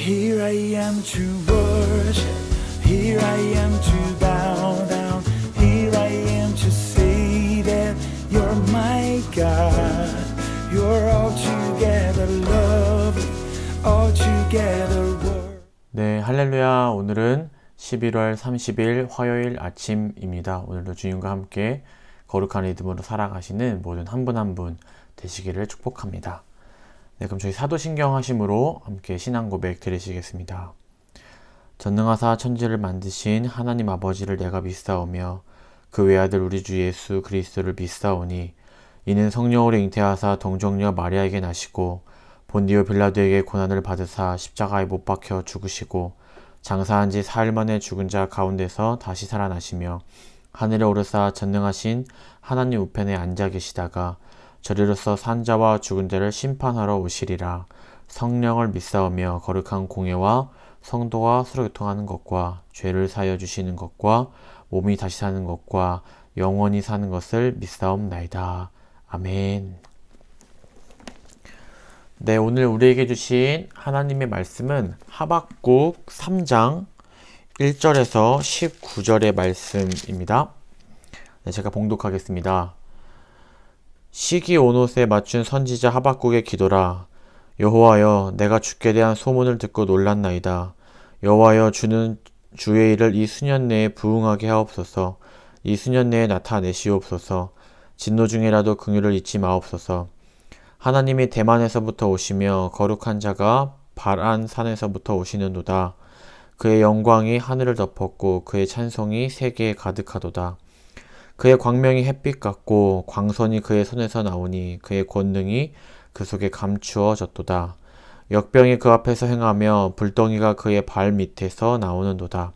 Here I am to worship, here I am to bow down, here I am to say that you're my God. You're altogether lovely, altogether worthy. 네, 할렐루야. 오늘은 11월 30일 화요일 아침입니다. 오늘도 주님과 함께 거룩한 리듬으로 살아가시는 모든 한 분 한 분 되시기를 축복합니다. 네, 그럼 저희 사도신경 하심으로 함께 신앙 고백 드리시겠습니다. 전능하사 천지를 만드신 하나님 아버지를 내가 믿사오며 그 외아들 우리 주 예수 그리스도를 믿사오니 이는 성령으로 잉태하사 동정녀 마리아에게 나시고 본디오 빌라도에게 고난을 받으사 십자가에 못 박혀 죽으시고 장사한 지 사흘 만에 죽은 자 가운데서 다시 살아나시며 하늘에 오르사 전능하신 하나님 우편에 앉아 계시다가 저리로서 산 자와 죽은 자를 심판하러 오시리라. 성령을 믿사오며 거룩한 공예와 성도와 서로 교통하는 것과 죄를 사하여 주시는 것과 몸이 다시 사는 것과 영원히 사는 것을 믿사옵나이다. 아멘. 네, 오늘 우리에게 주신 하나님의 말씀은 하박국 3장 1절에서 19절의 말씀입니다. 네, 제가 봉독하겠습니다. 시기 온옷에 맞춘 선지자 하박국의 기도라. 여호와여, 내가 주께 대한 소문을 듣고 놀랐나이다. 여호와여, 주는 주의 일을 이 수년 내에 부응하게 하옵소서. 이 수년 내에 나타내시옵소서. 진노 중이라도 긍휼을 잊지 마옵소서. 하나님이 대만에서부터 오시며 거룩한 자가 바란 산에서부터 오시는도다. 그의 영광이 하늘을 덮었고 그의 찬송이 세계에 가득하도다. 그의 광명이 햇빛 같고 광선이 그의 손에서 나오니 그의 권능이 그 속에 감추어졌도다. 역병이 그 앞에서 행하며 불덩이가 그의 발 밑에서 나오는도다.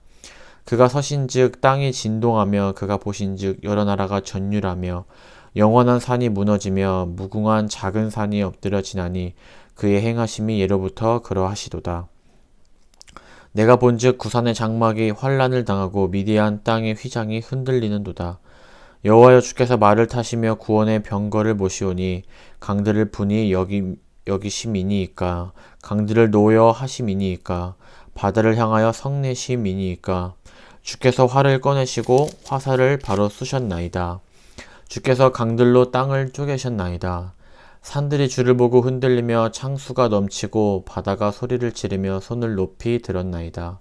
그가 서신즉 땅이 진동하며 그가 보신즉 여러 나라가 전율하며 영원한 산이 무너지며 무궁한 작은 산이 엎드려 지나니 그의 행하심이 예로부터 그러하시도다. 내가 본즉 구산의 장막이 환란을 당하고 미디안 땅의 휘장이 흔들리는도다. 여호와여, 주께서 말을 타시며 구원의 병거를 모시오니 강들을 분이 여기심이니이까 강들을 놓여 하심이니이까 바다를 향하여 성내심이니이까 주께서 활을 꺼내시고 화살을 바로 쑤셨나이다. 주께서 강들로 땅을 쪼개셨나이다. 산들이 주를 보고 흔들리며 창수가 넘치고 바다가 소리를 지르며 손을 높이 들었나이다.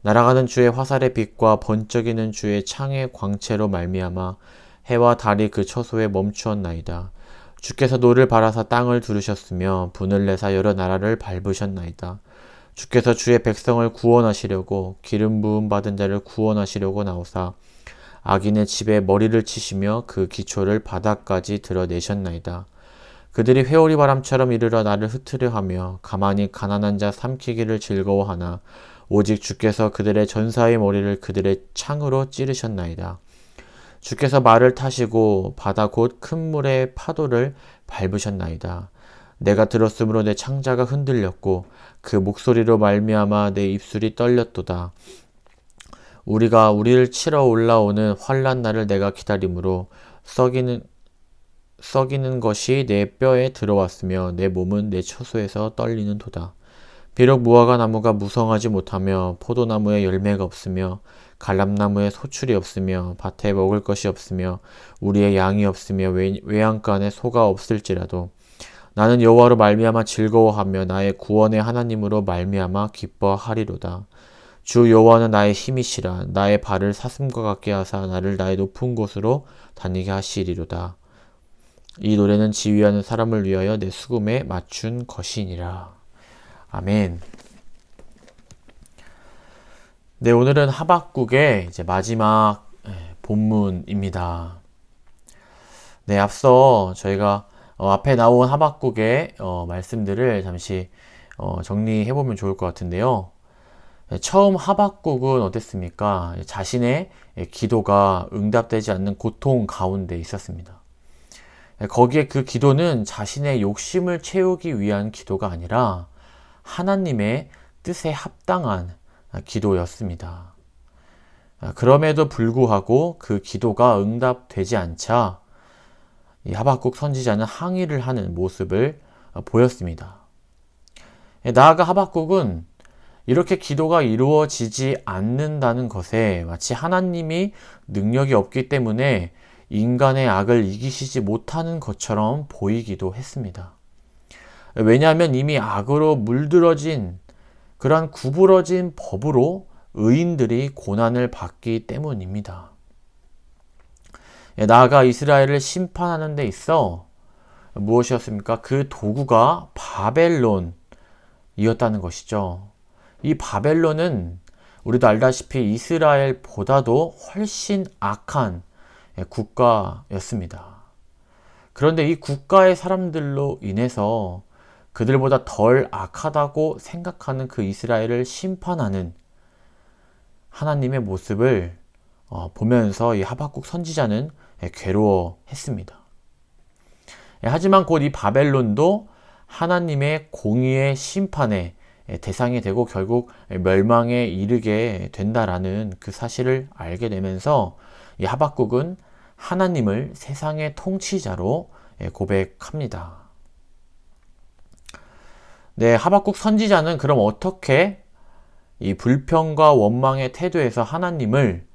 날아가는 주의 화살의 빛과 번쩍이는 주의 창의 광채로 말미암아 해와 달이 그 처소에 멈추었나이다. 주께서 노를 바라사 땅을 두르셨으며 분을 내사 여러 나라를 밟으셨나이다. 주께서 주의 백성을 구원하시려고 기름 부음 받은 자를 구원하시려고 나오사 악인의 집에 머리를 치시며 그 기초를 바닥까지 드러내셨나이다. 그들이 회오리 바람처럼 이르러 나를 흩으려 하며 가만히 가난한 자 삼키기를 즐거워하나 오직 주께서 그들의 전사의 머리를 그들의 창으로 찌르셨나이다. 주께서 말을 타시고 바다 곧 큰 물의 파도를 밟으셨나이다. 내가 들었으므로 내 창자가 흔들렸고 그 목소리로 말미암아 내 입술이 떨렸도다. 우리가 우리를 치러 올라오는 환난 날을 내가 기다림으로 썩이는 것이 내 뼈에 들어왔으며 내 몸은 내 처소에서 떨리는도다. 비록 무화과 나무가 무성하지 못하며 포도나무에 열매가 없으며 갈람나무에 소출이 없으며 밭에 먹을 것이 없으며 우리의 양이 없으며 외양간에 소가 없을지라도 나는 여호와로 말미암아 즐거워하며 나의 구원의 하나님으로 말미암아 기뻐하리로다. 주 여호와는 나의 힘이시라. 나의 발을 사슴과 같게 하사 나를 나의 높은 곳으로 다니게 하시리로다. 이 노래는 지휘하는 사람을 위하여 내 수금에 맞춘 것이니라. 아멘. 네, 오늘은 하박국의 이제 마지막 본문입니다. 네, 앞서 저희가 앞에 나온 하박국의 말씀들을 잠시 정리해보면 좋을 것 같은데요. 처음 하박국은 어땠습니까? 자신의 기도가 응답되지 않는 고통 가운데 있었습니다. 거기에 그 기도는 자신의 욕심을 채우기 위한 기도가 아니라 하나님의 뜻에 합당한 기도였습니다. 그럼에도 불구하고 그 기도가 응답되지 않자 이 하박국 선지자는 항의를 하는 모습을 보였습니다. 나아가 하박국은 이렇게 기도가 이루어지지 않는다는 것에 마치 하나님이 능력이 없기 때문에 인간의 악을 이기시지 못하는 것처럼 보이기도 했습니다. 왜냐하면 이미 악으로 물들어진 그러한 구부러진 법으로 의인들이 고난을 받기 때문입니다. 나아가 이스라엘을 심판하는 데 있어 무엇이었습니까? 그 도구가 바벨론이었다는 것이죠. 이 바벨론은 우리도 알다시피 이스라엘보다도 훨씬 악한 국가였습니다. 그런데 이 국가의 사람들로 인해서 그들보다 덜 악하다고 생각하는 그 이스라엘을 심판하는 하나님의 모습을 보면서 이 하박국 선지자는 괴로워했습니다. 하지만 곧 이 바벨론도 하나님의 공의의 심판의 대상이 되고 결국 멸망에 이르게 된다라는 그 사실을 알게 되면서 이 하박국은 하나님을 세상의 통치자로 고백합니다. 네, 하박국 선지자는 그럼 어떻게 이 불평과 원망의 태도에서 하나님을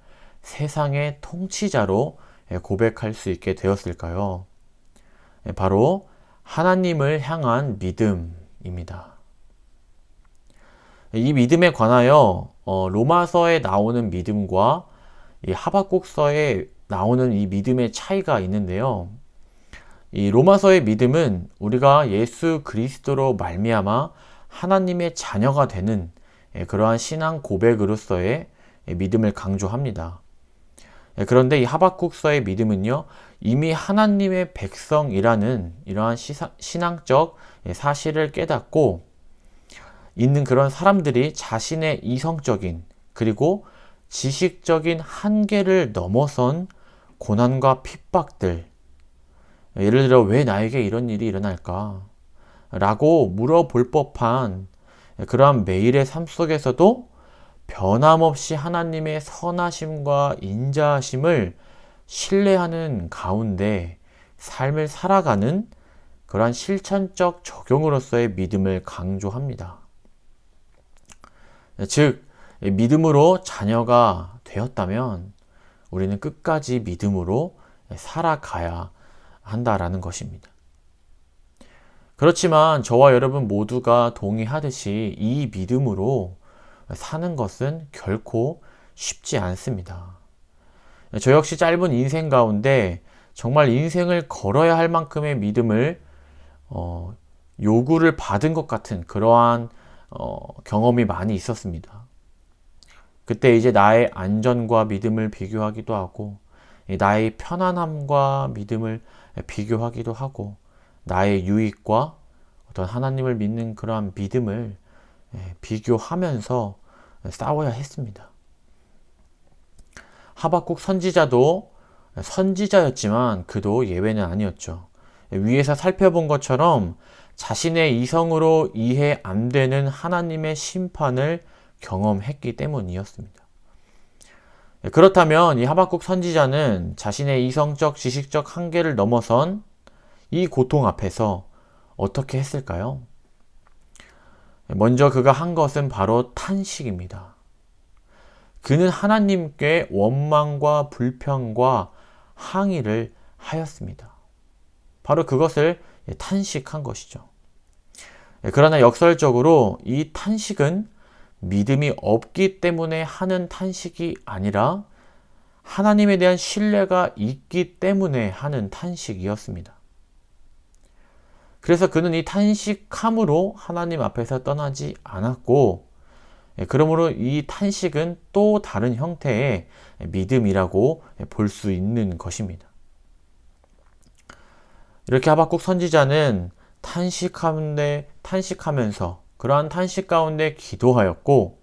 세상의 통치자로 고백할 수 있게 되었을까요? 바로 하나님을 향한 믿음입니다. 이 믿음에 관하여 로마서에 나오는 믿음과 이 하박국서에 나오는 이 믿음의 차이가 있는데요. 이 로마서의 믿음은 우리가 예수 그리스도로 말미암아 하나님의 자녀가 되는 그러한 신앙 고백으로서의 믿음을 강조합니다. 그런데 이 하박국서의 믿음은요, 이미 하나님의 백성이라는 이러한 신앙적 사실을 깨닫고 있는 그런 사람들이 자신의 이성적인 그리고 지식적인 한계를 넘어선 고난과 핍박들, 예를 들어 왜 나에게 이런 일이 일어날까? 라고 물어볼 법한 그러한 매일의 삶 속에서도 변함없이 하나님의 선하심과 인자하심을 신뢰하는 가운데 삶을 살아가는 그러한 실천적 적용으로서의 믿음을 강조합니다. 즉, 믿음으로 자녀가 되었다면 우리는 끝까지 믿음으로 살아가야 한다라는 것입니다. 그렇지만 저와 여러분 모두가 동의하듯이 이 믿음으로 사는 것은 결코 쉽지 않습니다. 저 역시 짧은 인생 가운데 정말 인생을 걸어야 할 만큼의 믿음을 요구를 받은 것 같은 그러한 경험이 많이 있었습니다. 그때 이제 나의 안전과 믿음을 비교하기도 하고 나의 편안함과 믿음을 비교하기도 하고 나의 유익과 어떤 하나님을 믿는 그러한 믿음을 비교하면서 싸워야 했습니다. 하박국 선지자도 선지자였지만 그도 예외는 아니었죠. 위에서 살펴본 것처럼 자신의 이성으로 이해 안 되는 하나님의 심판을 경험했기 때문이었습니다. 그렇다면 이 하박국 선지자는 자신의 이성적, 지식적 한계를 넘어선 이 고통 앞에서 어떻게 했을까요? 먼저 그가 한 것은 바로 탄식입니다. 그는 하나님께 원망과 불평과 항의를 하였습니다. 바로 그것을 탄식한 것이죠. 그러나 역설적으로 이 탄식은 믿음이 없기 때문에 하는 탄식이 아니라 하나님에 대한 신뢰가 있기 때문에 하는 탄식이었습니다. 그래서 그는 이 탄식함으로 하나님 앞에서 떠나지 않았고, 그러므로 이 탄식은 또 다른 형태의 믿음이라고 볼 수 있는 것입니다. 이렇게 하박국 선지자는 탄식하면서 그러한 탄식 가운데 기도하였고,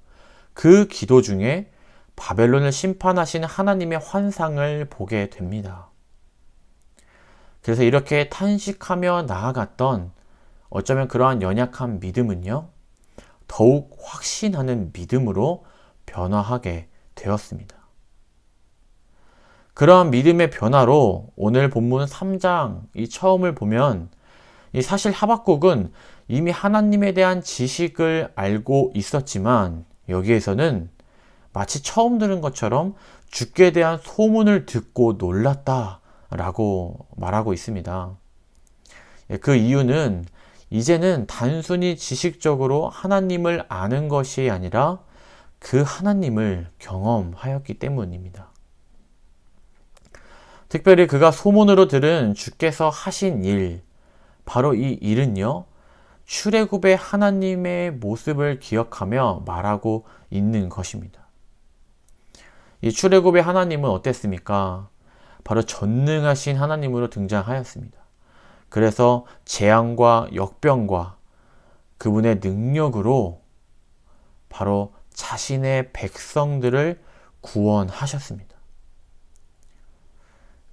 그 기도 중에 바벨론을 심판하신 하나님의 환상을 보게 됩니다. 그래서 이렇게 탄식하며 나아갔던 어쩌면 그러한 연약한 믿음은요, 더욱 확신하는 믿음으로 변화하게 되었습니다. 그러한 믿음의 변화로 오늘 본문 3장 이 처음을 보면 이 사실 하박국은 이미 하나님에 대한 지식을 알고 있었지만 여기에서는 마치 처음 들은 것처럼 주께 대한 소문을 듣고 놀랐다라고 말하고 있습니다. 그 이유는 이제는 단순히 지식적으로 하나님을 아는 것이 아니라 그 하나님을 경험하였기 때문입니다. 특별히 그가 소문으로 들은 주께서 하신 일, 바로 이 일은요, 출애굽의 하나님의 모습을 기억하며 말하고 있는 것입니다. 이 출애굽의 하나님은 어땠습니까? 바로 전능하신 하나님으로 등장하였습니다. 그래서 재앙과 역병과 그분의 능력으로 바로 자신의 백성들을 구원하셨습니다.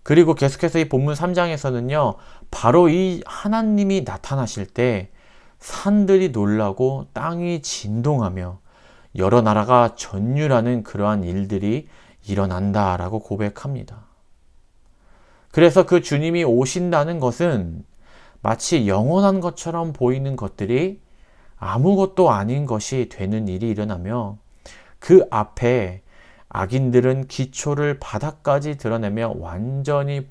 그리고 계속해서 이 본문 3장에서는요, 바로 이 하나님이 나타나실 때 산들이 놀라고 땅이 진동하며 여러 나라가 전율하는 그러한 일들이 일어난다라고 고백합니다. 그래서 그 주님이 오신다는 것은 마치 영원한 것처럼 보이는 것들이 아무것도 아닌 것이 되는 일이 일어나며 그 앞에 악인들은 기초를 바닥까지 드러내며 완전히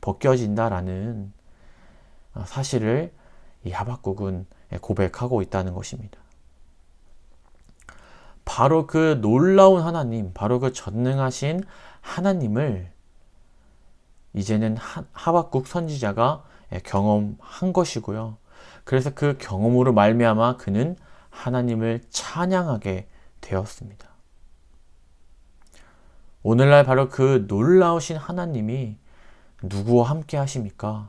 벗겨진다라는 사실을 이 하박국은 고백하고 있다는 것입니다. 바로 그 놀라운 하나님, 바로 그 전능하신 하나님을 이제는 하박국 선지자가 경험한 것이고요. 그래서 그 경험으로 말미암아 그는 하나님을 찬양하게 되었습니다. 오늘날 바로 그 놀라우신 하나님이 누구와 함께 하십니까?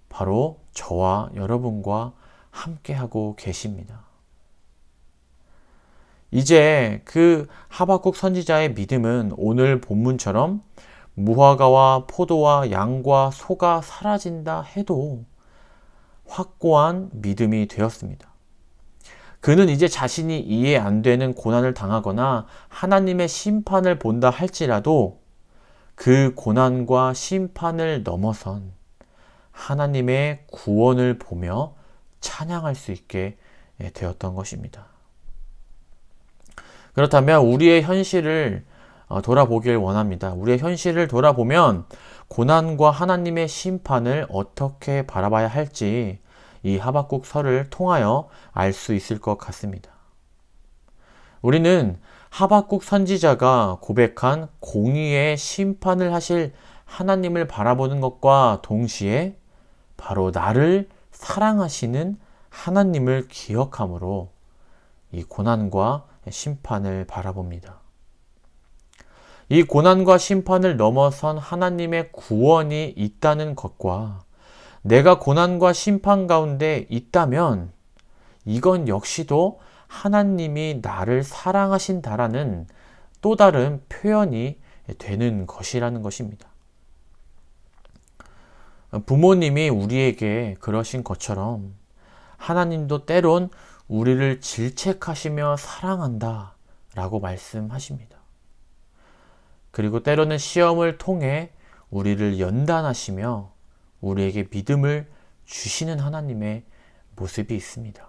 바로 저와 여러분과 함께 하고 계십니다. 이제 그 하박국 선지자의 믿음은 오늘 본문처럼 무화과와 포도와 양과 소가 사라진다 해도 확고한 믿음이 되었습니다. 그는 이제 자신이 이해 안 되는 고난을 당하거나 하나님의 심판을 본다 할지라도 그 고난과 심판을 넘어선 하나님의 구원을 보며 찬양할 수 있게 되었던 것입니다. 그렇다면 우리의 현실을 돌아보길 원합니다. 우리의 현실을 돌아보면 고난과 하나님의 심판을 어떻게 바라봐야 할지 이 하박국 서를 통하여 알 수 있을 것 같습니다. 우리는 하박국 선지자가 고백한 공의의 심판을 하실 하나님을 바라보는 것과 동시에 바로 나를 사랑하시는 하나님을 기억함으로 이 고난과 심판을 바라봅니다. 이 고난과 심판을 넘어선 하나님의 구원이 있다는 것과 내가 고난과 심판 가운데 있다면 이건 역시도 하나님이 나를 사랑하신다라는 또 다른 표현이 되는 것이라는 것입니다. 부모님이 우리에게 그러신 것처럼 하나님도 때론 우리를 질책하시며 사랑한다 라고 말씀하십니다. 그리고 때로는 시험을 통해 우리를 연단하시며 우리에게 믿음을 주시는 하나님의 모습이 있습니다.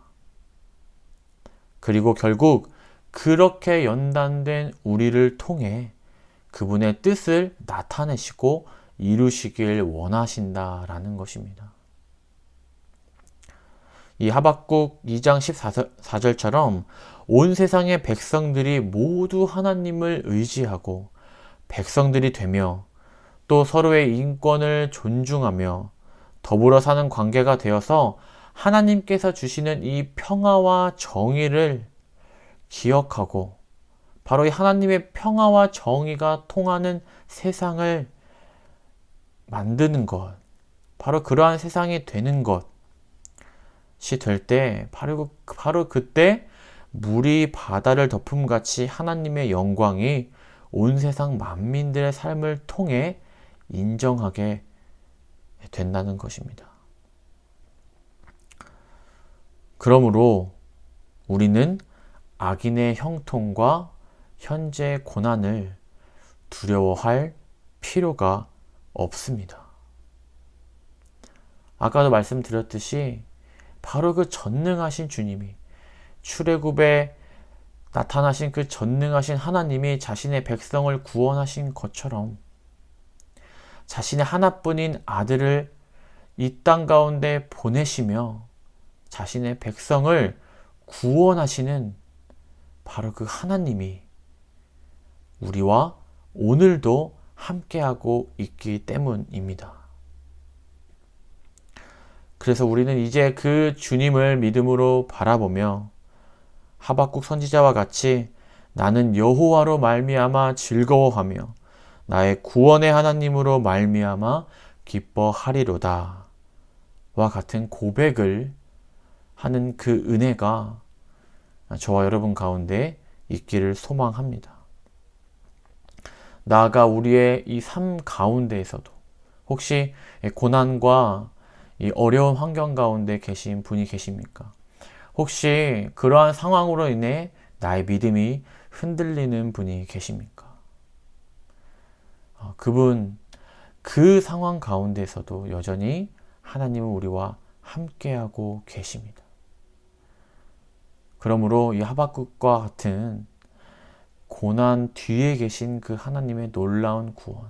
그리고 결국 그렇게 연단된 우리를 통해 그분의 뜻을 나타내시고 이루시길 원하신다라는 것입니다. 이 하박국 2장 14절처럼 온 세상의 백성들이 모두 하나님을 의지하고 백성들이 되며 또 서로의 인권을 존중하며 더불어 사는 관계가 되어서 하나님께서 주시는 이 평화와 정의를 기억하고 바로 이 하나님의 평화와 정의가 통하는 세상을 만드는 것, 바로 그러한 세상이 되는 것이 될 때 바로 그때 물이 바다를 덮음같이 하나님의 영광이 온 세상 만민들의 삶을 통해 인정하게 된다는 것입니다. 그러므로 우리는 악인의 형통과 현재 고난을 두려워할 필요가 없습니다. 아까도 말씀드렸듯이 바로 그 전능하신 주님이, 출애굽에 나타나신 그 전능하신 하나님이 자신의 백성을 구원하신 것처럼 자신의 하나뿐인 아들을 이 땅 가운데 보내시며 자신의 백성을 구원하시는 바로 그 하나님이 우리와 오늘도 함께하고 있기 때문입니다. 그래서 우리는 이제 그 주님을 믿음으로 바라보며 하박국 선지자와 같이 나는 여호와로 말미암아 즐거워하며 나의 구원의 하나님으로 말미암아 기뻐하리로다 와 같은 고백을 하는 그 은혜가 저와 여러분 가운데 있기를 소망합니다. 나아가 우리의 이 삶 가운데에서도 혹시 고난과 이 어려운 환경 가운데 계신 분이 계십니까? 혹시 그러한 상황으로 인해 나의 믿음이 흔들리는 분이 계십니까? 그분, 그 상황 가운데서도 여전히 하나님은 우리와 함께하고 계십니다. 그러므로 이 하박국과 같은 고난 뒤에 계신 그 하나님의 놀라운 구원,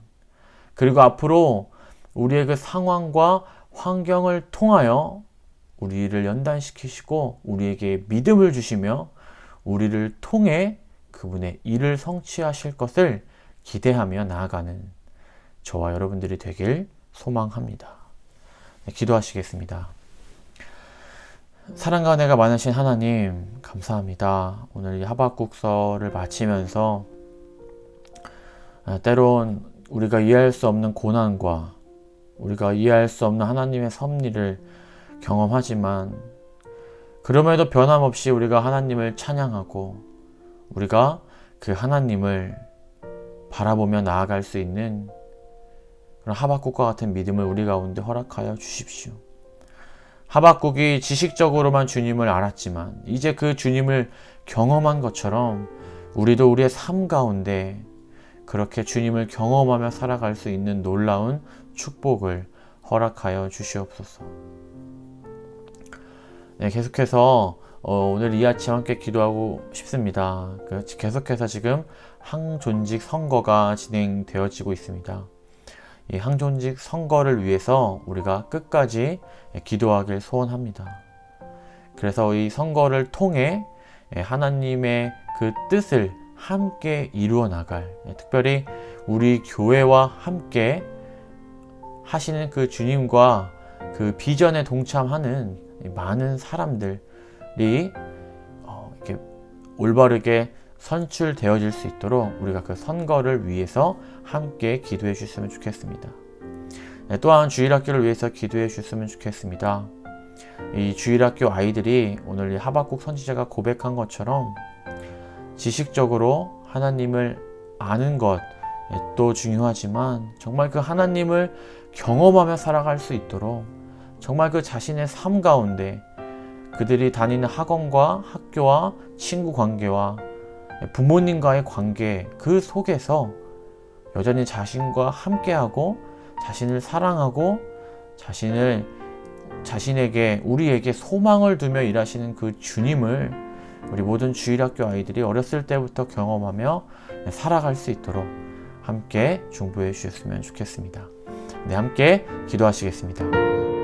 그리고 앞으로 우리의 그 상황과 환경을 통하여 우리를 연단시키시고 우리에게 믿음을 주시며 우리를 통해 그분의 일을 성취하실 것을 기대하며 나아가는 저와 여러분들이 되길 소망합니다. 네, 기도하시겠습니다. 사랑과 은혜가 많으신 하나님, 감사합니다. 오늘 이 하박국서를 마치면서 때론 우리가 이해할 수 없는 고난과 우리가 이해할 수 없는 하나님의 섭리를 경험하지만 그럼에도 변함없이 우리가 하나님을 찬양하고 우리가 그 하나님을 바라보며 나아갈 수 있는 그런 하박국과 같은 믿음을 우리 가운데 허락하여 주십시오. 하박국이 지식적으로만 주님을 알았지만 이제 그 주님을 경험한 것처럼 우리도 우리의 삶 가운데 그렇게 주님을 경험하며 살아갈 수 있는 놀라운 축복을 허락하여 주시옵소서. 네, 계속해서 오늘 이 아침 함께 기도하고 싶습니다. 계속해서 지금 항존직 선거가 진행되어지고 있습니다. 이 항존직 선거를 위해서 우리가 끝까지 기도하길 소원합니다. 그래서 이 선거를 통해 하나님의 그 뜻을 함께 이루어 나갈, 특별히 우리 교회와 함께 하시는 그 주님과 그 비전에 동참하는 많은 사람들이 이렇게 올바르게 선출되어질 수 있도록 우리가 그 선거를 위해서 함께 기도해 주셨으면 좋겠습니다. 또한 주일학교를 위해서 기도해 주셨으면 좋겠습니다. 이 주일학교 아이들이 오늘 이 하박국 선지자가 고백한 것처럼 지식적으로 하나님을 아는 것도 중요하지만 정말 그 하나님을 경험하며 살아갈 수 있도록 정말 그 자신의 삶 가운데 그들이 다니는 학원과 학교와 친구 관계와 부모님과의 관계 그 속에서 여전히 자신과 함께하고 자신을 사랑하고 자신에게 우리에게 소망을 두며 일하시는 그 주님을 우리 모든 주일학교 아이들이 어렸을 때부터 경험하며 살아갈 수 있도록 함께 중보해 주셨으면 좋겠습니다. 네, 함께 기도하시겠습니다.